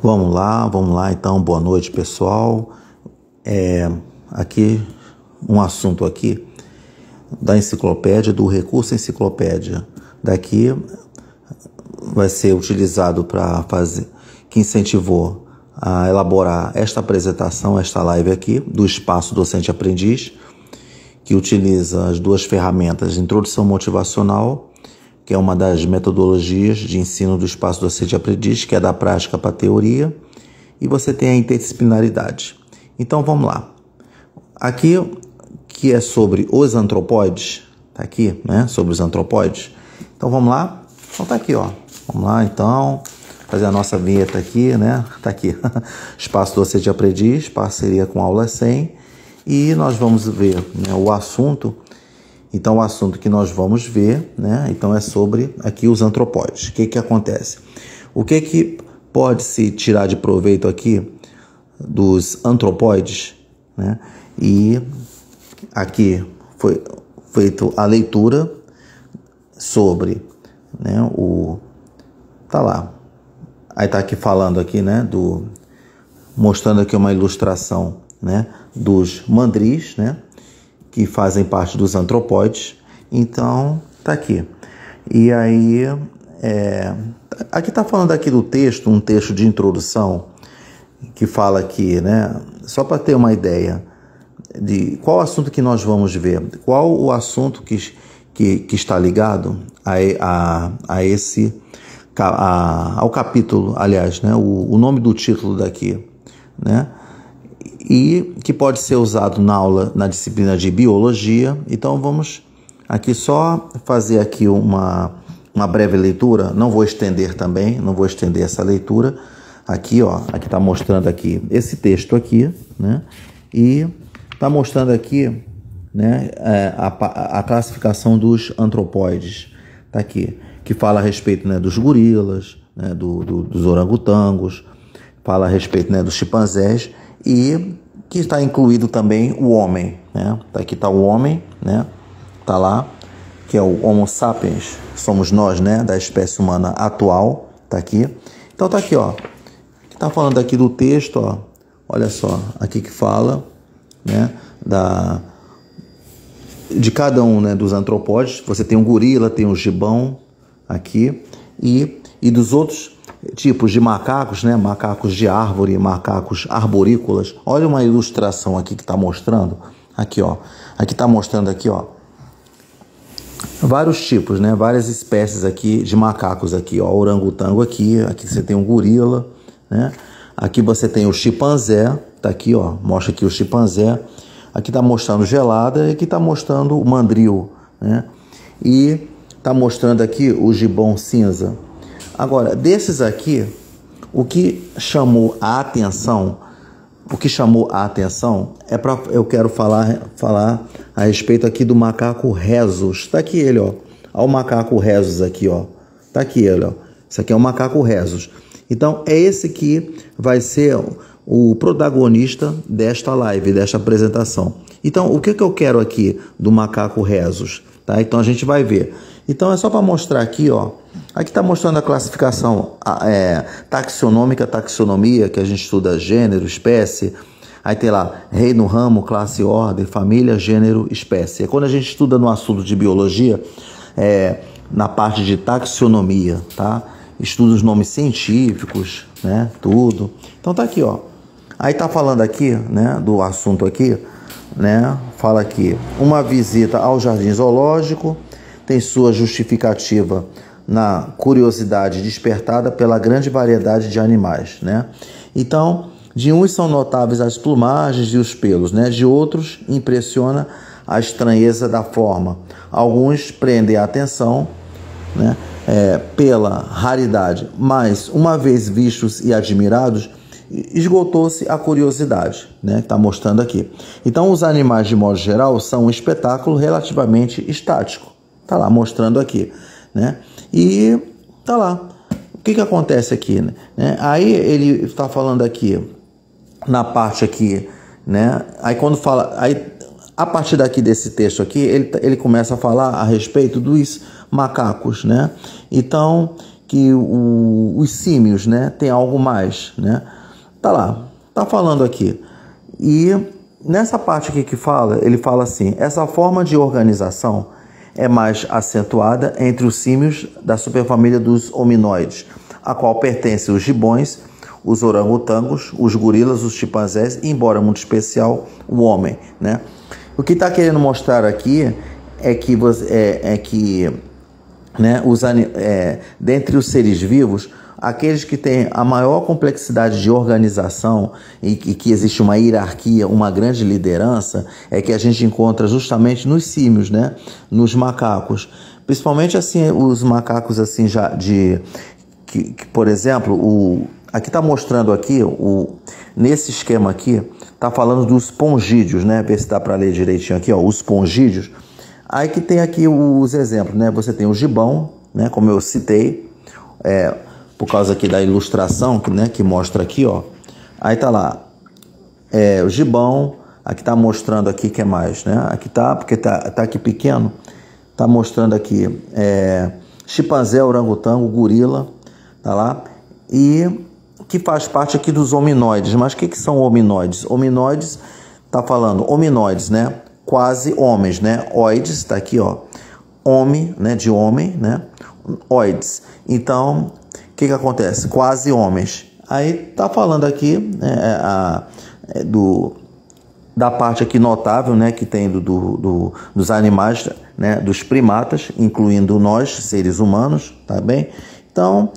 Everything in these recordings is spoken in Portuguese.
Vamos lá, então, boa noite, pessoal. Aqui, um assunto aqui da enciclopédia, do recurso enciclopédia. Daqui vai ser utilizado para fazer, que incentivou a elaborar esta apresentação, esta live aqui, do Espaço Docente Aprendiz, que utiliza as duas ferramentas, Introdução Motivacional, que é uma das metodologias de ensino do Espaço Docente Aprendiz, que é da prática para a teoria, e você tem a interdisciplinaridade. Então vamos lá. Aqui, que é sobre os antropóides, tá aqui, né? Sobre os antropóides. Então vamos lá. Então tá aqui, ó. Vamos lá, então, fazer a nossa vinheta aqui, né? Tá aqui. Espaço Docente Aprendiz, parceria com Aula 100. E nós vamos ver, né, o assunto. Então, o assunto que nós vamos ver, né? Então, é sobre aqui os antropóides. O que acontece? O que pode se tirar de proveito aqui dos antropóides, né? E aqui foi feita a leitura sobre, né, tá lá. Aí tá aqui falando aqui, né, mostrando aqui uma ilustração, né, dos mandris, né, que fazem parte dos antropóides. Então, tá aqui. E aí, aqui tá falando aqui do texto, um texto de introdução, que fala aqui, né, só para ter uma ideia de qual assunto que nós vamos ver, qual o assunto que está ligado ao capítulo, aliás, né, o nome do título daqui, né, e que pode ser usado na aula, na disciplina de biologia. Então vamos aqui só fazer aqui uma breve leitura, não vou estender essa leitura. Aqui, ó, aqui está mostrando aqui esse texto aqui, né, e está mostrando aqui, né, a classificação dos antropóides, tá aqui, que fala a respeito, né, dos gorilas, né, dos orangotangos, fala a respeito, né, dos chimpanzés, e que está incluído também o homem, né? Aqui está o homem, né? Tá lá, que é o Homo sapiens, somos nós, né, da espécie humana atual, tá aqui. Então tá aqui, ó, tá falando aqui do texto, ó, olha só, aqui que fala, né, de cada um, né, dos antropóides. Você tem um gorila, tem um gibão aqui, e dos outros tipos de macacos, né, macacos de árvore, macacos arborícolas. Olha uma ilustração aqui que está mostrando, aqui, ó, aqui está mostrando aqui, ó, vários tipos, né, várias espécies aqui de macacos aqui, ó, orangotango aqui você tem um gorila, né, aqui você tem o chimpanzé, tá aqui, ó, mostra aqui o chimpanzé, aqui está mostrando gelada, e aqui está mostrando o mandril, né, e está mostrando aqui o gibão cinza. Agora, desses aqui, o que chamou a atenção eu quero falar a respeito aqui do macaco rhesus. Tá aqui ele, ó. Olha o macaco rhesus aqui, ó. Tá aqui ele, ó. Isso aqui é o macaco rhesus. Então, é esse que vai ser o protagonista desta live, desta apresentação. Então, o que eu quero aqui do macaco rhesus? Tá? Então, a gente vai ver. Então, é só para mostrar aqui, ó. Aqui está mostrando a classificação taxonômica, taxonomia, que a gente estuda gênero, espécie. Aí tem lá reino, ramo, classe, ordem, família, gênero, espécie. É quando a gente estuda no assunto de biologia, na parte de taxonomia, tá? Estuda os nomes científicos, né? Tudo. Então tá aqui, ó. Aí tá falando aqui, né, do assunto aqui, né? Fala aqui, uma visita ao jardim zoológico tem sua justificativa na curiosidade despertada pela grande variedade de animais, né? Então, de uns são notáveis as plumagens e os pelos, né? De outros impressiona a estranheza da forma. Alguns prendem a atenção, né, pela raridade, mas uma vez vistos e admirados, esgotou-se a curiosidade, né? Que está mostrando aqui. Então, os animais, de modo geral, são um espetáculo relativamente estático. Tá lá mostrando aqui, né? E tá lá. O que acontece aqui, né? Aí ele está falando aqui na parte aqui, né? Aí quando fala, aí a partir daqui desse texto aqui, ele começa a falar a respeito dos macacos, né? Então, que os símios, né, tem algo mais, né? Tá lá, tá falando aqui. E nessa parte aqui que fala, ele fala assim: essa forma de organização é mais acentuada entre os símios da superfamília dos hominoides, a qual pertencem os gibões, os orangotangos, os gorilas, os chimpanzés e, embora muito especial, o homem, né? O que está querendo mostrar aqui é que né, dentre os seres vivos, aqueles que têm a maior complexidade de organização e que existe uma hierarquia, uma grande liderança, é que a gente encontra justamente nos símios, né, nos macacos. Principalmente assim, os macacos assim já por exemplo, aqui está mostrando aqui, nesse esquema aqui, está falando dos pongídeos, né? Ver se dá para ler direitinho aqui, ó, os pongídeos. Aí que tem aqui os exemplos, né? Você tem o gibão, né? Como eu citei, por causa aqui da ilustração, né? Que mostra aqui, ó. Aí tá lá, o gibão. Aqui tá mostrando aqui que é mais, né? Aqui tá, porque tá aqui pequeno, tá mostrando aqui chimpanzé, orangotango, gorila, tá lá, e que faz parte aqui dos hominoides. Mas o que são hominoides? Hominoides, tá falando hominoides, né? Quase homens, né? Oides, tá aqui, ó. Homem, né? De homem, né? Oides. Então, o que acontece? Quase homens. Aí tá falando aqui da parte aqui notável, né? Que tem dos animais, né? Dos primatas, incluindo nós, seres humanos, tá bem? Então,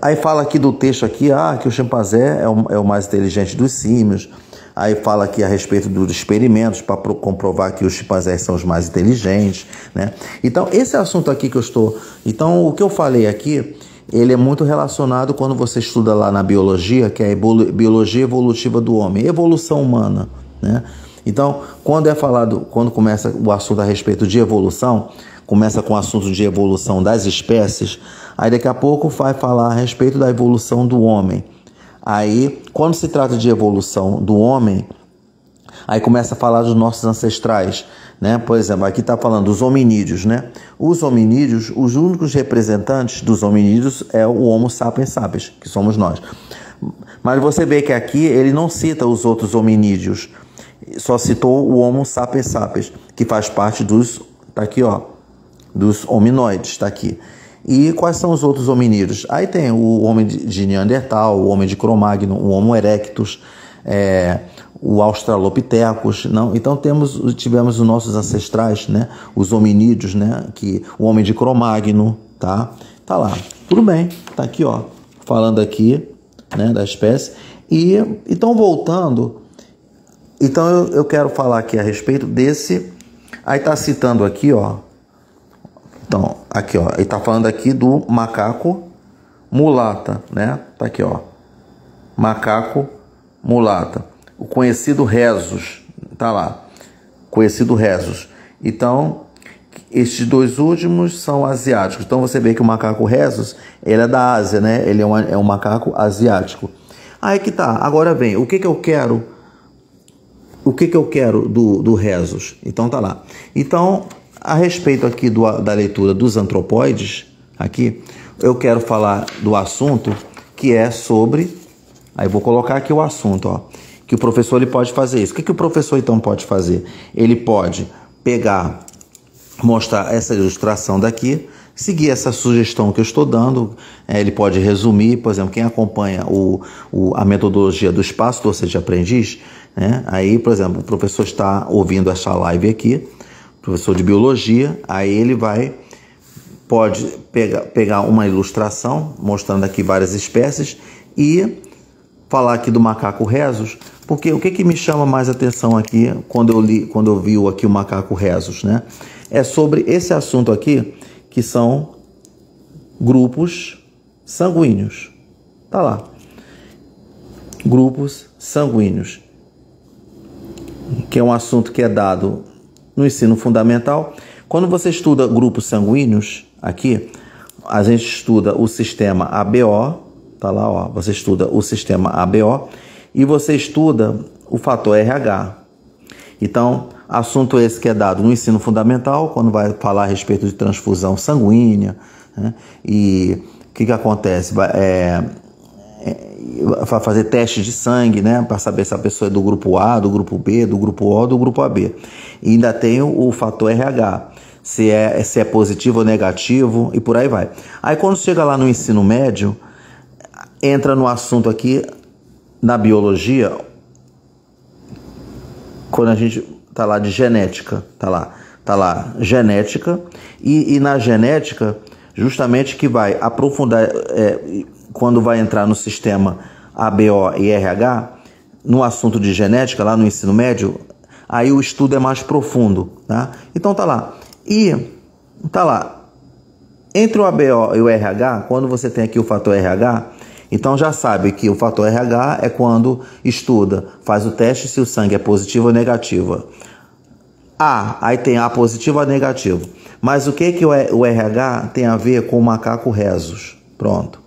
aí fala aqui do texto aqui, que o chimpanzé é o mais inteligente dos símios. Aí fala aqui a respeito dos experimentos para comprovar que os chimpanzés são os mais inteligentes, né? Então, esse assunto aqui que eu estou... Então, o que eu falei aqui, ele é muito relacionado quando você estuda lá na biologia, que é a biologia evolutiva do homem, evolução humana, né? Então, quando começa o assunto a respeito de evolução, começa com o assunto de evolução das espécies, aí daqui a pouco vai falar a respeito da evolução do homem. Aí, quando se trata de evolução do homem, aí começa a falar dos nossos ancestrais, né? Por exemplo, aqui está falando dos hominídeos, né? Os hominídeos, os únicos representantes dos hominídeos é o Homo sapiens sapiens, que somos nós. Mas você vê que aqui ele não cita os outros hominídeos, só citou o Homo sapiens sapiens, que faz parte tá aqui, ó, dos hominoides, está aqui. E quais são os outros hominídeos? Aí tem o homem de Neandertal, o homem de Cro-Magnon, o Homo erectus, o Australopithecus. Não? Então tivemos os nossos ancestrais, né? Os hominídeos, né? O homem de Cro-Magnon, tá lá. Tudo bem, tá aqui, ó, falando aqui, né, da espécie. E então, voltando, então eu quero falar aqui a respeito desse. Aí tá citando aqui, ó. Então, aqui, ó, ele tá falando aqui do macaco mulata, né? Tá aqui, ó. Macaco mulata. O conhecido rhesus, tá lá. Conhecido rhesus. Então, estes dois últimos são asiáticos. Então, você vê que o macaco rhesus, ele é da Ásia, né? Ele é um macaco asiático. Aí que tá. Agora vem, o que eu quero? O que eu quero do rhesus? Então, tá lá. Então, a respeito aqui da leitura dos antropóides, aqui, eu quero falar do assunto que é sobre... Aí vou colocar aqui o assunto, ó, que o professor ele pode fazer isso. O que o professor então pode fazer? Ele pode pegar, mostrar essa ilustração daqui, seguir essa sugestão que eu estou dando, ele pode resumir, por exemplo, quem acompanha a metodologia do espaço docente de aprendiz, né? Aí, por exemplo, o professor está ouvindo essa live aqui, professor de biologia, aí ele pode pegar uma ilustração mostrando aqui várias espécies e falar aqui do macaco rhesus, porque o que me chama mais atenção aqui quando eu vi aqui o macaco rhesus, né? É sobre esse assunto aqui, que são grupos sanguíneos. Tá lá. Grupos sanguíneos, que é um assunto que é dado no ensino fundamental. Quando você estuda grupos sanguíneos, aqui, a gente estuda o sistema ABO, tá lá, ó, você estuda o sistema ABO e você estuda o fator RH. Então, assunto esse que é dado no ensino fundamental, quando vai falar a respeito de transfusão sanguínea, né, e que acontece? Vai fazer teste de sangue, né, para saber se a pessoa é do grupo A, do grupo B, do grupo O ou do grupo AB. E ainda tem o fator RH, se é positivo ou negativo e por aí vai. Aí quando chega lá no ensino médio, entra no assunto aqui na biologia, quando a gente tá lá de genética, tá lá genética, e na genética justamente que vai aprofundar, quando vai entrar no sistema ABO e RH, no assunto de genética, lá no ensino médio, aí o estudo é mais profundo, tá? Então tá lá. E tá lá, entre o ABO e o RH, quando você tem aqui o fator RH, então já sabe que o fator RH é quando estuda, faz o teste se o sangue é positivo ou negativo. Aí tem A positivo ou negativo. Mas o que o RH tem a ver com o macaco rhesus? Pronto.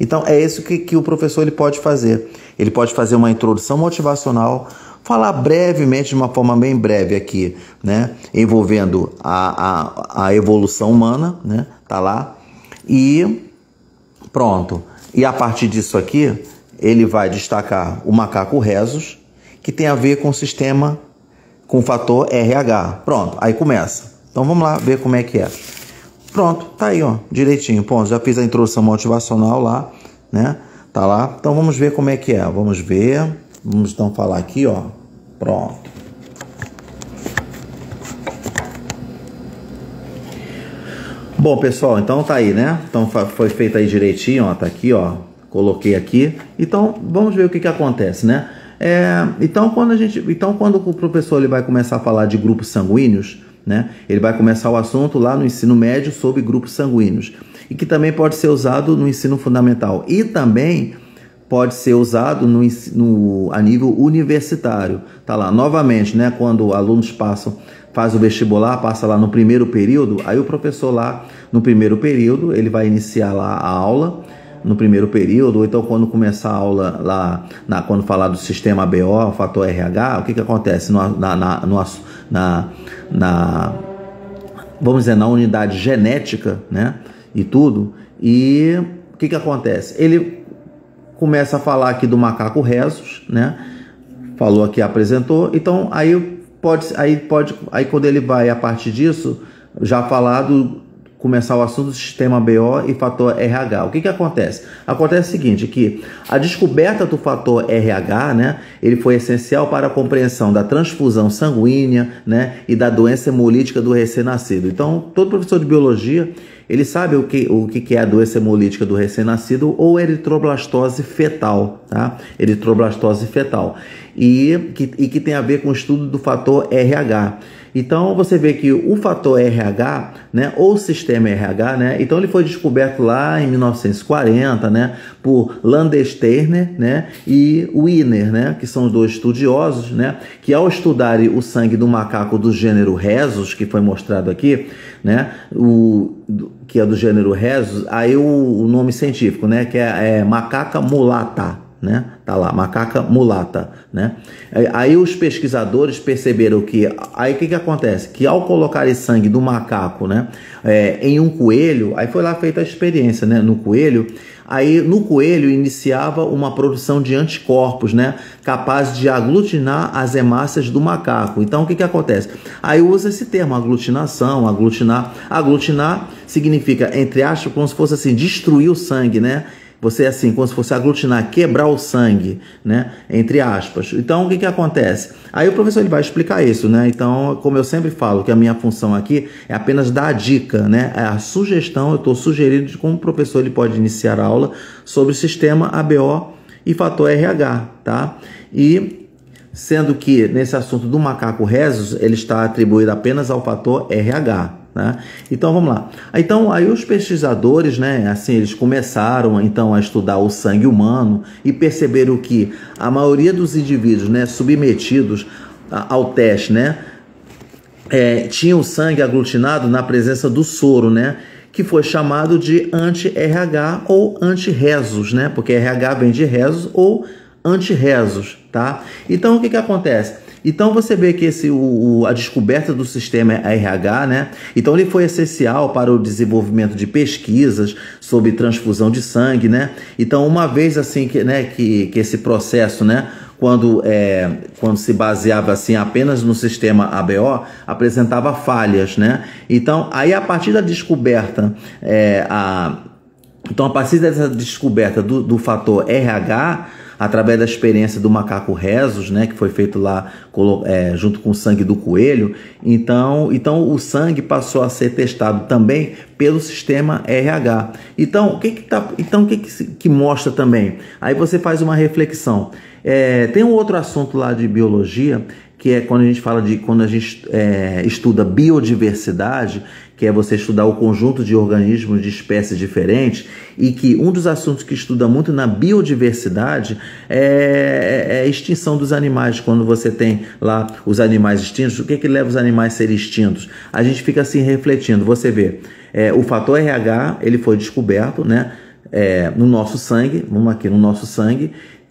Então é isso que o professor ele pode fazer. Ele pode fazer uma introdução motivacional, falar brevemente, de uma forma bem breve aqui, né, envolvendo a evolução humana, né, tá lá, e pronto. E a partir disso aqui, ele vai destacar o macaco rhesus, que tem a ver com o sistema, com o fator RH. Pronto, aí começa. Então vamos lá ver como é que é. Pronto, tá aí, ó, direitinho. Ponto, já fiz a introdução motivacional lá, né? Tá lá. Então vamos ver como é que é. Vamos ver. Vamos então falar aqui, ó. Pronto. Bom, pessoal, então tá aí, né? Então foi feito aí direitinho, ó, tá aqui, ó. Coloquei aqui. Então vamos ver o que acontece, né? Então quando o professor ele vai começar a falar de grupos sanguíneos, né? Ele vai começar o assunto lá no ensino médio sobre grupos sanguíneos, e que também pode ser usado no ensino fundamental e também pode ser usado a nível universitário. Tá lá, novamente, né? Quando alunos faz o vestibular, passa lá no primeiro período, aí o professor lá no primeiro período, ele vai iniciar lá a aula no primeiro período, ou então quando começar a aula lá, quando falar do sistema ABO, fator RH, o que acontece vamos dizer, na unidade genética, né, e tudo, e o que acontece? Ele começa a falar aqui do macaco rhesus, né, falou aqui, apresentou, então aí quando ele vai, a partir disso, já falar começar o assunto do sistema BO e fator RH. O que acontece? Acontece o seguinte, que a descoberta do fator RH, né, ele foi essencial para a compreensão da transfusão sanguínea, né, e da doença hemolítica do recém-nascido. Então, todo professor de biologia, ele sabe o que é a doença hemolítica do recém-nascido ou eritroblastose fetal, tá? Eritroblastose fetal. E que tem a ver com o estudo do fator RH. Então você vê que o fator RH, né, ou sistema RH, né, então ele foi descoberto lá em 1940, né, por Landsteiner, né, e Wiener, né, que são dois estudiosos, né, que ao estudarem o sangue do macaco do gênero Rhesus, que foi mostrado aqui, né, que é do gênero Rhesus, aí o nome científico, né, que é macaca mulata, né? Tá lá, macaca mulata, né? Aí os pesquisadores perceberam que aí o que acontece? Que ao colocarem sangue do macaco, né, em um coelho, aí foi lá feita a experiência, né, no coelho. Aí no coelho iniciava uma produção de anticorpos, né, capaz de aglutinar as hemácias do macaco. Então o que acontece? Aí usa esse termo, aglutinação, aglutinar. Aglutinar significa, entre aspas, como se fosse assim, destruir o sangue, né? Você assim, como se fosse aglutinar, quebrar o sangue, né? Entre aspas. Então, o que acontece? Aí o professor ele vai explicar isso, né? Então, como eu sempre falo, que a minha função aqui é apenas dar a dica, né? A sugestão, eu estou sugerindo de como o professor ele pode iniciar a aula sobre o sistema ABO e fator RH, tá? E sendo que nesse assunto do macaco rhesus, ele está atribuído apenas ao fator RH. Né? Então vamos lá. Então aí os pesquisadores, né, assim, eles começaram então a estudar o sangue humano e perceberam que a maioria dos indivíduos, né, submetidos ao teste, né, tinham o sangue aglutinado na presença do soro, né, que foi chamado de anti-RH ou anti-rhesus, né, porque RH vem de rhesus ou anti-rhesus, tá? Então o que acontece? Então você vê que a descoberta do sistema RH, né? Então ele foi essencial para o desenvolvimento de pesquisas sobre transfusão de sangue, né? Então uma vez assim que esse processo, né? Quando se baseava assim apenas no sistema ABO, apresentava falhas, né? Então aí a partir da descoberta Então, a partir dessa descoberta do fator RH, através da experiência do macaco rhesus, né, que foi feito lá junto com o sangue do coelho, então o sangue passou a ser testado também pelo sistema RH. Então, o que mostra também? Aí você faz uma reflexão. Tem um outro assunto lá de biologia, que é quando a gente estuda biodiversidade, que é você estudar o conjunto de organismos de espécies diferentes, e que um dos assuntos que estuda muito na biodiversidade é a extinção dos animais. Quando você tem lá os animais extintos, o que leva os animais a serem extintos? A gente fica assim refletindo, você vê, o fator RH, ele foi descoberto, né, no nosso sangue, vamos aqui no nosso sangue,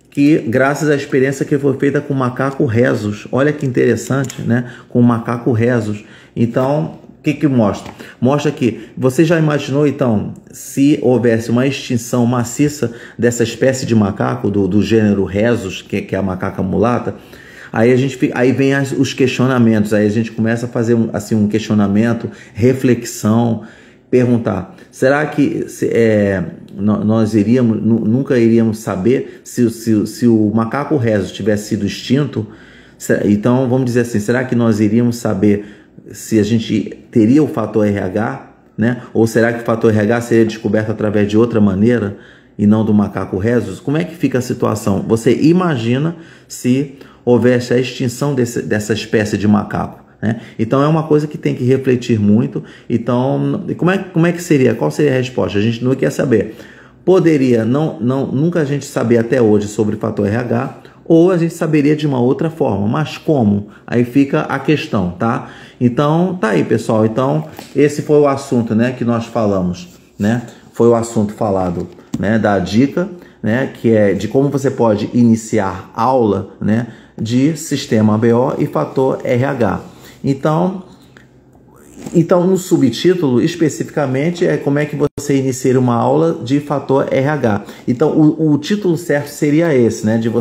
que graças à experiência que foi feita com o macaco rhesus, olha que interessante, né? Com o macaco rhesus. Então, o que mostra? Mostra que você já imaginou, então, se houvesse uma extinção maciça dessa espécie de macaco, do gênero rhesus, que é a macaca mulata, aí vem os questionamentos, aí a gente começa a fazer um questionamento, reflexão, perguntar, será que nós nunca iríamos saber se o macaco rhesus tivesse sido extinto? Então vamos dizer assim, será que nós iríamos saber se a gente teria o fator RH, né? Ou será que o fator RH seria descoberto através de outra maneira e não do macaco rhesus? Como é que fica a situação? Você imagina se houvesse a extinção dessa espécie de macaco? Então é uma coisa que tem que refletir muito. Então, como é que seria? Qual seria a resposta? A gente não quer saber. Poderia nunca a gente saber até hoje sobre o fator RH, ou a gente saberia de uma outra forma, mas como? Aí fica a questão, tá? Então, tá aí, pessoal. Então, esse foi o assunto, né, que nós falamos, né? Foi o assunto falado, né, da dica, né, que é de como você pode iniciar aula, né, de sistema ABO e fator RH. Então, no subtítulo, especificamente, é como é que você inicia uma aula de fator RH. Então, o título certo seria esse, né? De você